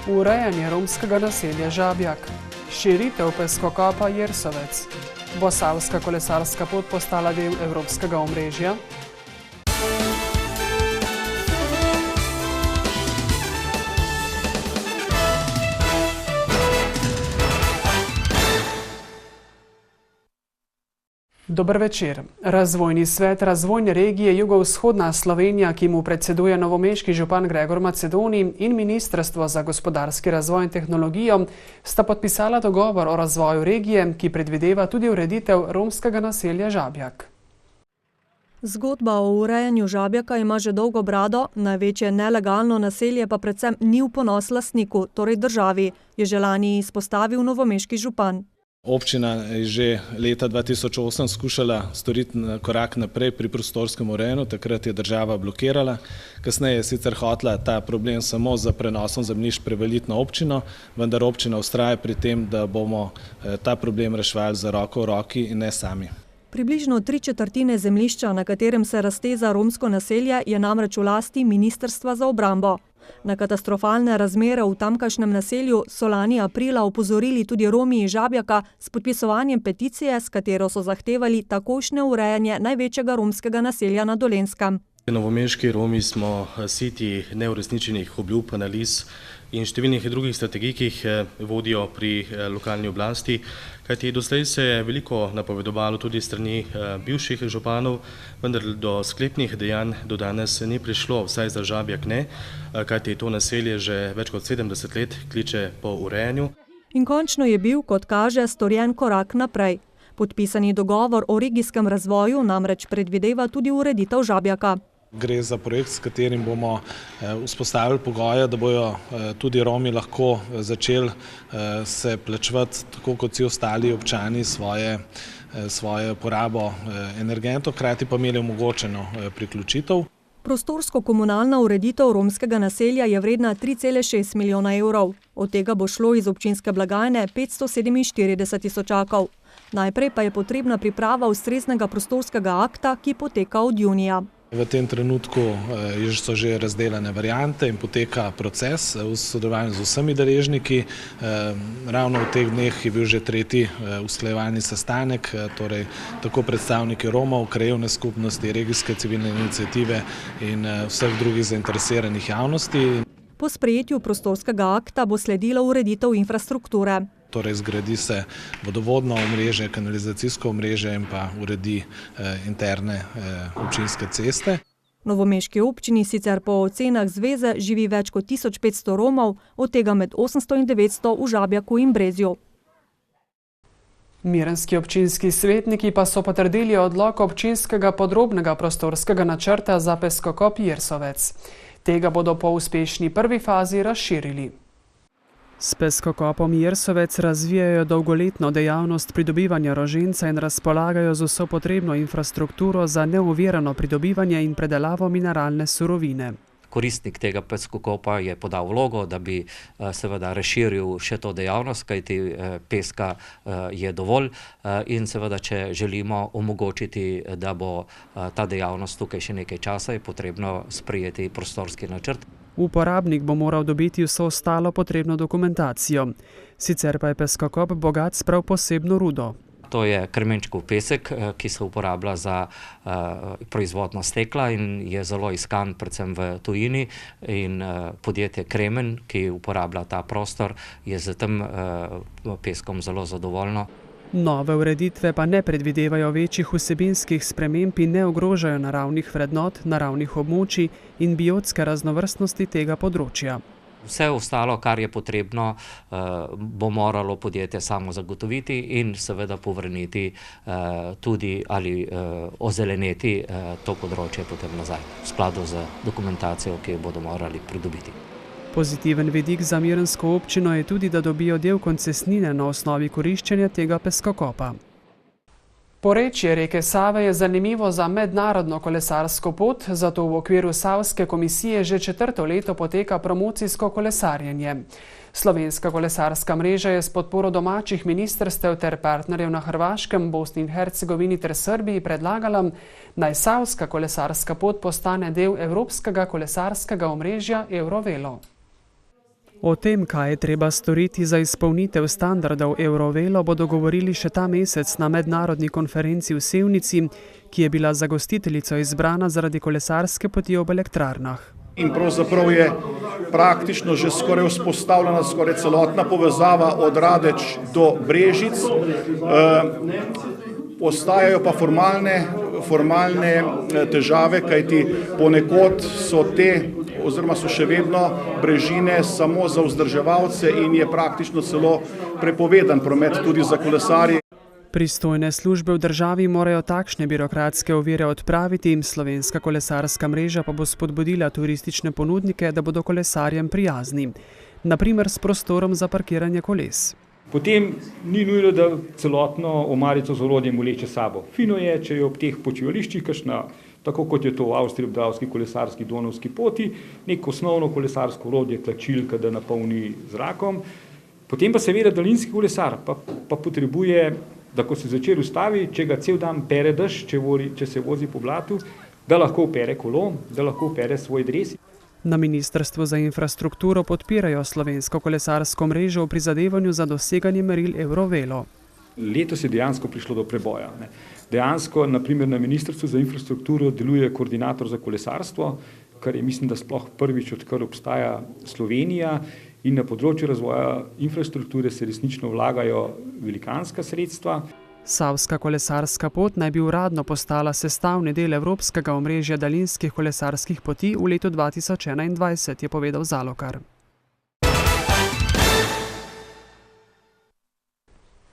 urejanje romskega naselja Žabjak, širitev peskokopa Jersovec, bo savska kolesarska pot postala del evropskega omrežja? Dober večer. Razvojni svet Razvojne regije Jugovzhodna Slovenija, ki mu predseduje novomeški župan Gregor Macedoni, in Ministrstvo za gospodarski razvoj in tehnologijo sta podpisala dogovor o razvoju regije, ki predvideva tudi ureditev romskega naselja Žabjak. Zgodba o urejanju Žabjaka ima že dolgo brado, največje nelegalno naselje pa predvsem ni v ponos lastniku, torej državi, je že lani izpostavil novomeški župan. Občina je že leta 2008 skušala storiti korak naprej pri prostorskem urejanju, takrat je država blokirala. Kasneje je sicer hotela ta problem samo za prenosom zemljišč prevaliti na občino, vendar občina vztraja pri tem, da bomo ta problem reševali za roko v roki in ne sami. Približno 3/4 zemljišča, na katerem se razteza romsko naselje, je namreč v lasti Ministrstva za obrambo. Na katastrofalne razmere v tamkajšnjem naselju so lani aprila opozorili tudi Romi iz Žabjaka s podpisovanjem peticije, s katero so zahtevali takojšnje urejanje največjega romskega naselja na Dolenjskem. Novomeški Romi smo siti neuresničenih obljub, analiz in številnih drugih strategij, ki jih vodijo pri lokalni oblasti, kajti doslej se je veliko napovedovalo tudi strani bivših županov, vendar do sklepnih dejanj do danes ni prišlo, vsaj za Žabjak ne, kajti to naselje že več kot 70 let kliče po urejanju. In končno je bil, kot kaže, storjen korak naprej. Podpisani dogovor o regijskem razvoju namreč predvideva tudi ureditev Žabjaka. Gre za projekt, s katerim bomo vzpostavili pogoje, da bojo tudi Romi lahko začeli se plačevati, tako kot vsi ostali občani, svoje porabo energentov, hkrati pa imeli omogočeno priključitev. Prostorsko-komunalna ureditev romskega naselja je vredna 3,6 milijona evrov. Od tega bo šlo iz občinske blagajne 547 tisočakov. Najprej pa je potrebna priprava ustreznega prostorskega akta, ki poteka od junija. V tem trenutku so že razdelane variante in poteka proces v sodelovanju z vsemi deležniki. Ravno v teh dneh je bil že tretji usklajevalni sestanek, torej tako predstavniki Romov, krajevne skupnosti, regijske civilne iniciative in vseh drugih zainteresiranih javnosti. Po sprejetju prostorskega akta bo sledila ureditev infrastrukture. Torej zgradi se vodovodno omrežje, kanalizacijsko omrežje in pa uredi interne občinske ceste. V novomeški občini sicer po ocenah zveze živi več kot 1500 Romov, od tega med 800 in 900 v Žabjaku in Brezju. Mirenski občinski svetniki pa so potrdili odlok občinskega podrobnega prostorskega načrta za peskokop Jersovec. Tega bodo po uspešni prvi fazi razširili. S peskokopom Jersovec razvijajo dolgoletno dejavnost pridobivanja roženca in razpolagajo z vso potrebno infrastrukturo za neovirano pridobivanje in predelavo mineralne surovine. Koristnik tega peskokopa je podal vlogo, da bi seveda razširil še to dejavnost, kajti peska je dovolj in seveda, če želimo omogočiti, da bo ta dejavnost tukaj še nekaj časa, je potrebno sprejeti prostorski načrt. Uporabnik bo moral dobiti vso ostalo potrebno dokumentacijo. Sicer pa je peskokop bogat s prav posebno rudo. To je kremenčkov pesek, ki se uporablja za proizvodno stekla in je zelo iskan predvsem v tujini. In podjetje Kremen, ki uporablja ta prostor, je z tem peskom zelo zadovoljno. Nove ureditve pa ne predvidevajo večjih vsebinskih sprememb in ne ogrožajo naravnih vrednot, naravnih območij in biotske raznovrstnosti tega področja. Vse ostalo, kar je potrebno, bo moralo podjetje samo zagotoviti in seveda povrniti tudi ali ozeleneti to področje potem nazaj, v skladu z dokumentacijo, ki jo bodo morali pridobiti. Pozitiven vidik za mirensko občino je tudi, da dobijo del koncesnine na osnovi koriščenja tega peskokopa. Porečje reke Save je zanimivo za mednarodno kolesarsko pot, zato v okviru Savske komisije že 4. leto poteka promocijsko kolesarjenje. Slovenska kolesarska mreža je s podporo domačih ministrstev ter partnerjev na Hrvaškem, Bosni in Hercegovini ter Srbiji predlagala, naj savska kolesarska pot postane del evropskega kolesarskega omrežja Eurovelo. O tem, kaj je treba storiti za izpolnitev standardov Eurovelo, bodo govorili še ta mesec na mednarodni konferenci v Sevnici, ki je bila za gostiteljico izbrana zaradi kolesarske poti ob elektrarnah. In pravzaprav je praktično že skoraj vzpostavljena skoraj celotna povezava od Radeč do Brežic. Ostajajo pa formalne težave, kajti ponekod so oziroma so še vedno brežine samo za vzdrževalce in je praktično celo prepovedan promet tudi za kolesarje. Pristojne službe v državi morajo takšne birokratske ovire odpraviti, Slovenska kolesarska mreža pa bo spodbudila turistične ponudnike, da bodo kolesarjem prijazni, na primer s prostorom za parkiranje koles. Potem ni nujno, da celotno omarico z orodjem vleče sabo. Fino je, če je ob teh počivališčih kakšna, tako kot je to v Avstriji ob Dravski kolesarski Donavski poti, neko osnovno kolesarsko orodje, tlačilka, da napolni zrakom. Potem pa seveda daljinski kolesar pa potrebuje, da ko se zvečer ustavi, če ga cel dan pere dež, če se vozi po blatu, da lahko opere kolo, da lahko opere svoj dres. Na Ministrstvu za infrastrukturo podpirajo Slovensko kolesarsko mrežo v prizadevanju za doseganje meril Eurovelo. Letos je dejansko prišlo do preboja. Dejansko, naprimer na Ministrstvu za infrastrukturo deluje koordinator za kolesarstvo, kar je mislim, da sploh prvič, odkar obstaja Slovenija, in na področju razvoja infrastrukture se resnično vlagajo velikanska sredstva. Savska kolesarska pot naj bi uradno postala sestavni del evropskega omrežja daljinskih kolesarskih poti v letu 2021, je povedal Zalokar.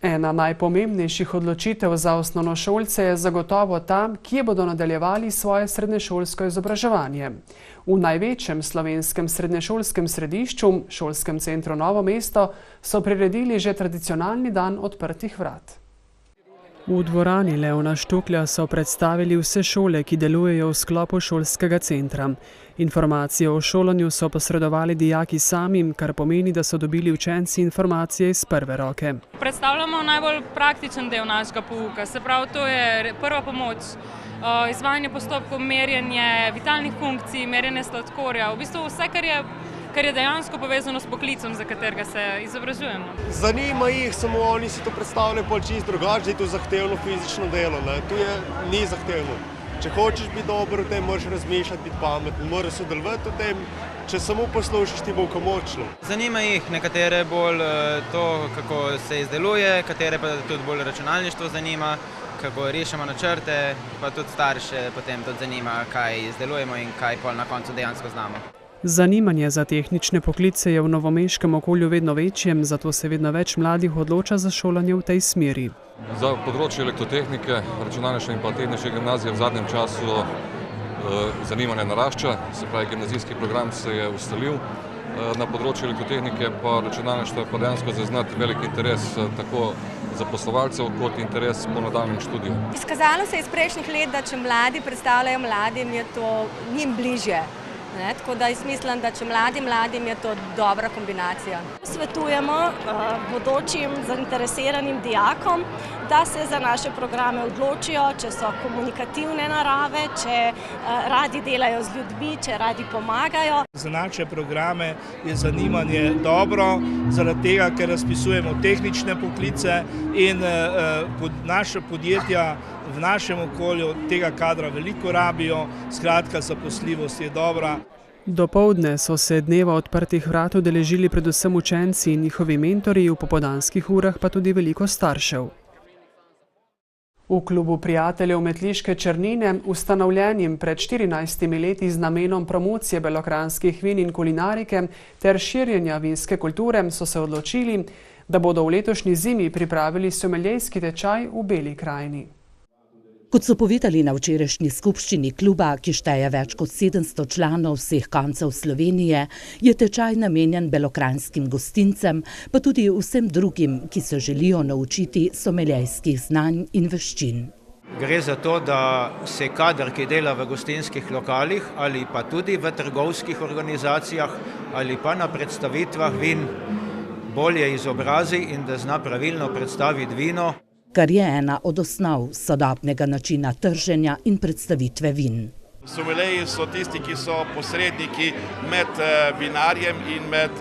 Ena najpomembnejših odločitev za osnovnošolce je zagotovo ta, kje bodo nadaljevali svoje srednješolsko izobraževanje. V največjem slovenskem srednješolskem središču, šolskem centru Novo mesto, so priredili že tradicionalni dan odprtih vrat. V dvorani Leona Štuklja so predstavili vse šole, ki delujejo v sklopu šolskega centra. Informacije o šolanju so posredovali dijaki sami, kar pomeni, da so dobili učenci informacije iz prve roke. Predstavljamo najbolj praktičen del našega pouka, se pravi, to je prva pomoč, izvajanje postopkov, merjenje vitalnih funkcij, merjenje sladkorja, v bistvu vse, kar je dejansko povezano s poklicom, za katerega se izobražujemo. Zanima jih, samo oni si to predstavljajo pol čisto drugače, da je to zahtevno fizično delo. Tu ni zahtevno. Če hočeš biti dober v tem, moraš razmišljati, biti pameten, moraš sodelovati v tem. Če samo poslušaš, ti bo komočno. Zanima jih nekatere bolj to, kako se izdeluje, katere pa tudi bolj računalništvo zanima, kako rešimo načrte, pa tudi starše potem tudi zanima, kaj izdelujemo in kaj pol na koncu dejansko znamo. Zanimanje za tehnične poklice je v novomeškem okolju vedno večjem, zato se vedno več mladih odloča za šolanje v tej smeri. Za področje elektrotehnike, računalništva in pa tehnične gimnazije v zadnjem času zanimanje narašča, se pravi gimnazijski program se je ustalil. Na področju elektrotehnike pa računalništva pa dejansko zaznati velik interes tako zaposlovalcev kot interes po nadaljnjem študiju. Izkazalo se je iz prejšnjih let, da če mladi predstavljajo mladim, je to njim bližje. Tako da jaz mislim, da če mladim je to dobra kombinacija. Svetujemo bodočim zainteresiranim dijakom, da se za naše programe odločijo, če so komunikativne narave, če radi delajo z ljudmi, če radi pomagajo. Za naše programe je zanimanje dobro, zaradi tega, ker razpisujemo tehnične poklice in naše podjetja v našem okolju tega kadra veliko rabijo, skratka zaposljivost je dobra. Dopoldne so se dneva odprtih vrat udeležili predvsem učenci in njihovi mentorji, v popoldanskih urah pa tudi veliko staršev. V klubu prijateljev Metliške Črnine, ustanovljenim pred 14 leti z namenom promocije belokranjskih vin in kulinarike ter širjenja vinske kulture, so se odločili, da bodo v letošnji zimi pripravili someljejski tečaj v Beli krajini. Kot so povedali na včerajšnji skupščini kluba, ki šteje več kot 700 članov vseh koncev Slovenije, je tečaj namenjen belokranjskim gostincem, pa tudi vsem drugim, ki se želijo naučiti someljejskih znanj in veščin. Gre za to, da se kader, ki dela v gostinskih lokalih ali pa tudi v trgovskih organizacijah ali pa na predstavitvah vin, bolje izobrazi in da zna pravilno predstaviti vino. Kar je ena od osnov sodobnega načina trženja in predstavitve vin. Sommelieri so tisti, ki so posredniki med vinarjem in med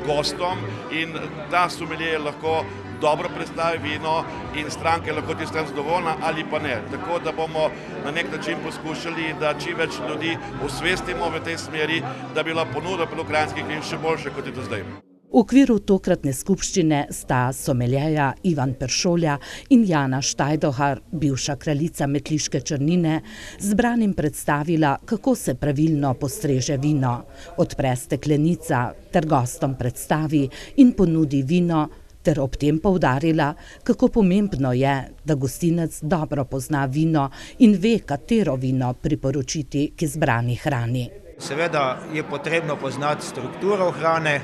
gostom in ta sommelier lahko dobro predstavi vino in stranke lahko ti s tem zadovoljna ali pa ne. Tako da bomo na nek način poskušali, da čim več ljudi osvestimo v tej smeri, da bi bila ponudba belokranjskih vin še boljša, kot je do zdaj. V okviru tokratne skupščine sta someljeja Ivan Peršolja in Jana Štajdohar, bivša kraljica metliške črnine, zbranim predstavila, kako se pravilno postreže vino, odpre steklenica ter gostom predstavi in ponudi vino, ter ob tem poudarila, kako pomembno je, da gostinec dobro pozna vino in ve, katero vino priporočiti k izbrani hrani. Seveda je potrebno poznati strukturo hrane,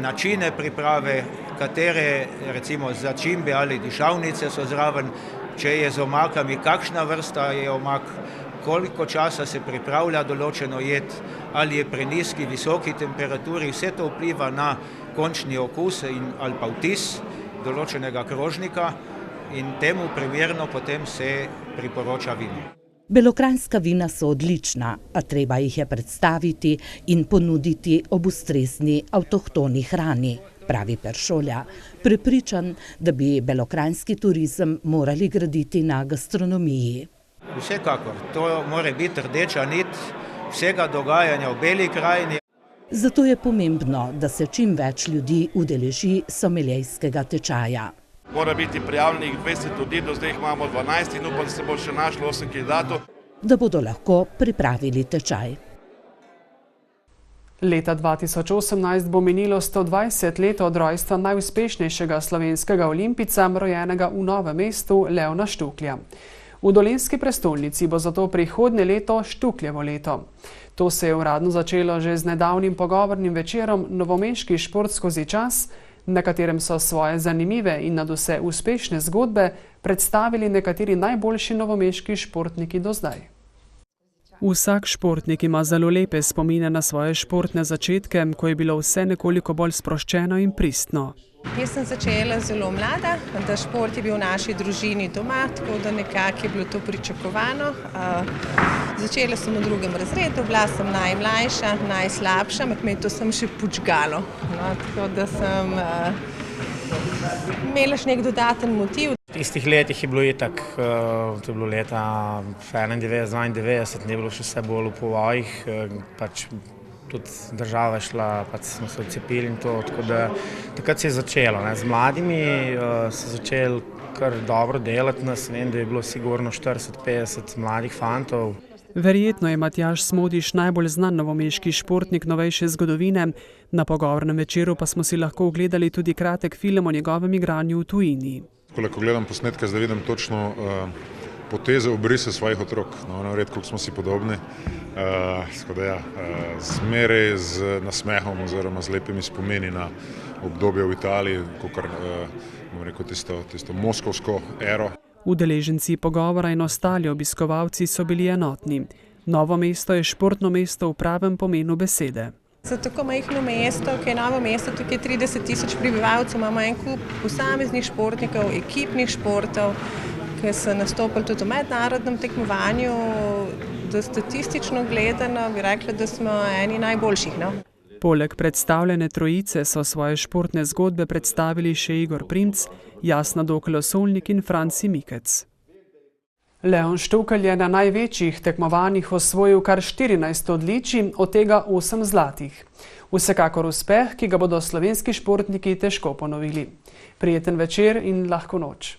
načine priprave, katere recimo začimbe ali dišavnice so zraven, če je z omakami, kakšna vrsta je omak, koliko časa se pripravlja določeno jed, ali je pri nizki, visoki temperaturi, vse to vpliva na končni okus ali pa vtis določenega krožnika in temu primerno potem se priporoča vino. Belokranjska vina so odlična, a treba jih je predstaviti in ponuditi ob ustrezni avtohtoni hrani, pravi Peršolja, prepričan, da bi belokranjski turizem morali graditi na gastronomiji. Vsekakor, to mora biti rdeča nit vsega dogajanja v Beli krajini. Zato je pomembno, da se čim več ljudi udeleži someljejskega tečaja. Mora biti prijavljenih 20 ljudi, do zdaj jih imamo 12 in upam, da se bo še našlo 8 kandidatov. Da bodo lahko pripravili tečaj. Leta 2018 bo minilo 120 let od rojstva najuspešnejšega slovenskega olimpijca, rojenega v Novem mestu, Leona Štuklja. V dolenjski prestolnici bo zato prihodnje leto Štukljevo leto. To se je uradno začelo že z nedavnim pogovornim večerom Novomeški šport skozi čas, na katerem so svoje zanimive in nadvse uspešne zgodbe predstavili nekateri najboljši novomeški športniki do zdaj. Vsak športnik ima zelo lepe spomine na svoje športne začetke, ko je bilo vse nekoliko bolj sproščeno in pristno. Jaz sem začela zelo mlada, da šport je bil v naši družini doma, tako da nekako je bilo to pričakovano. Začela sem v 2. razredu, bila sem najmlajša, najslabša, med to sem še pučgalo. Tako da sem imela še nek dodaten motiv. V tistih letih je bilo itak, to je bilo leta 91, 92, ni bilo še vse bolj v povojih, pač tudi država je šla, pač smo se odcepili in to, tako da takrat se je začelo. Z mladimi se začeli kar dobro delati, vem, da je bilo sigurno 40-50 mladih fantov. Verjetno je Matjaž Smodiš najbolj znan novomeški športnik novejše zgodovine, na pogovornem večeru pa smo si lahko ogledali tudi kratek film o njegovem igranju v tujini. Ko gledam posnetke, zdaj vidim točno poteze, obrise svojih otrok, redko smo si podobni. Zmeraj z nasmehom oziroma z lepimi spomini na obdobje v Italiji, kakor tisto moskovsko ero. Udeleženci pogovora in ostali obiskovalci so bili enotni. Novo mesto je športno mesto v pravem pomenu besede. Za tako majhno mesto, ki je Novo mesto, tukaj je 30 000 prebivalcev, imamo en kup posameznih športnikov, ekipnih športov, ki so nastopili tudi v mednarodnem tekmovanju. Da statistično gledano bi rekla, da smo eni najboljših. Poleg predstavljene trojice so svoje športne zgodbe predstavili še Igor Primc, Jasna Dokl-Osolnik in Franci Mikec. Leon Štukelj je na največjih tekmovanjih osvojil kar 14 odličij, od tega 8 zlatih. Vsekakor uspeh, ki ga bodo slovenski športniki težko ponovili. Prijeten večer in lahko noč.